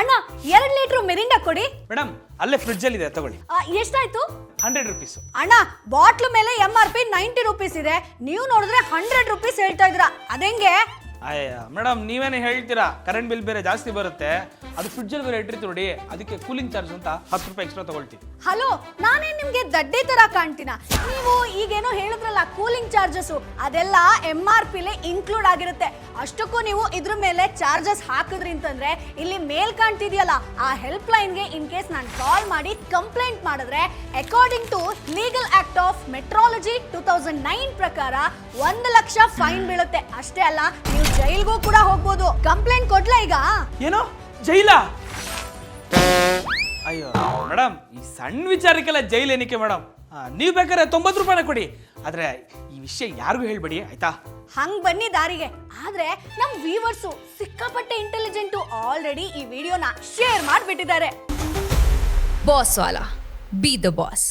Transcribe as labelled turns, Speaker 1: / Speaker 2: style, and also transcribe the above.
Speaker 1: ಅಣ್ಣ 2 litre Mirinda ಕೊಡಿ.
Speaker 2: Madam ಅಲ್ಲೇ ಫ್ರಿಡ್ಜ್ ಅಲ್ಲಿ ಇದೆ ತಗೊಳ್ಳಿ.
Speaker 1: ಎಷ್ಟಾಯ್ತು?
Speaker 2: 100 rupees.
Speaker 1: ಅಣ್ಣ ಬಾಟ್ಲು ಮೇಲೆ MRP 90 rupees ಇದೆ, ನೀವು ನೋಡಿದ್ರೆ 100 rupees ಹೇಳ್ತಾ ಇದ್ದೀರಾ, ಅದೆಂಗೆ?
Speaker 2: ಅಯ್ಯ ಮೇಡಮ್ ನೀವೇನೇ ಹೇಳ್ತೀರಾ, ಕರೆಂಟ್ ಬಿಲ್ ಬೇರೆ ಜಾಸ್ತಿ ಬರುತ್ತೆ, ಅದು ಫ್ರಿಡ್ಜಲ್ಲಿ ಬೇರೆ ಇಟ್ಟಿರ್ತೀವಿ ನೋಡಿ, ಅದಕ್ಕೆ ಕೂಲಿಂಗ್ ಚಾರ್ಜ್ ಅಂತ 10 ರೂಪಾಯಿ ಎಕ್ಸ್ಟ್ರಾ ತಗೊಳ್ತೀವಿ.
Speaker 1: ಹಲೋ, ನಾನೇನ್ ನಿಮ್ಗೆ ದಡ್ಡಿ ತರ ಕಾಣ್ತೀನ? ನೀವು ಈಗೇನೋ ಹೇಳಿದ್ರಲ್ಲ ಕೂಲಿಂಗ್ ಚಾರ್ಜಸ್, ಅದೆಲ್ಲ MRP ಇನ್ಕ್ಲೂಡ್ ಆಗಿರುತ್ತೆ. ಅಷ್ಟಕ್ಕೂ ನೀವು ಇದ್ರ ಮೇಲೆ ಚಾರ್ಜಸ್ ಹಾಕಿದ್ರಿ ಅಂತಂದ್ರೆ ಇಲ್ಲಿ ಮೇಲ್ ಕಾಣ್ತಿದ್ಯಲ್ಲ ಆ ಹೆಲ್ಪ್ ಲೈನ್ಗೆ ಇನ್ ಕೇಸ್ ನಾನು ಕಾಲ್ ಮಾಡಿ ಕಂಪ್ಲೇಂಟ್ ಮಾಡಿದ್ರೆ according to legal act of metrology 2009 ಪ್ರಕಾರ 1 ಲಕ್ಷ ಫೈನ್ ಬೀಳುತ್ತೆ. ಅಷ್ಟೇ ಅಲ್ಲ, ನೀವು ಜೈಲ್ಗೂ ಕೂಡ ಹೋಗ್ಬೋದು. ಕಂಪ್ಲೇಂಟ್ ಕೊಡ್ಲಾ ಈಗ?
Speaker 2: ಏನೋ ಜೈಲ? ಅಯ್ಯೋ ಮೇಡಮ್, ಈ ಸಣ್ಣ ವಿಚಾರಕ್ಕೆಲ್ಲ ಜೈಲ್ ಏನಕ್ಕೆ ಮೇಡಮ್? ನೀವು ಬೇಕಾದ್ರೆ 90 ರೂಪಾಯಿನ ಕೊಡಿ, ಆದ್ರೆ ಈ ವಿಷಯ ಯಾರಿಗೂ ಹೇಳ್ಬೇಡಿ ಆಯ್ತಾ?
Speaker 1: ಹಂಗ್ ಬನ್ನಿ ದಾರಿಗೆ. ಆದ್ರೆ ನಮ್ ವ್ಯೂವರ್ಸು ಸಿಕ್ಕಾಪಟ್ಟೆ ಇಂಟೆಲಿಜೆಂಟು, ಆಲ್ರೆಡಿ ಈ ವಿಡಿಯೋನ ಶೇರ್ ಮಾಡ್ಬಿಟ್ಟಿದ್ದಾರೆ.
Speaker 3: ಬಾಸ್ ವಾಲಾ, ಬಿ ದ ಬಾಸ್.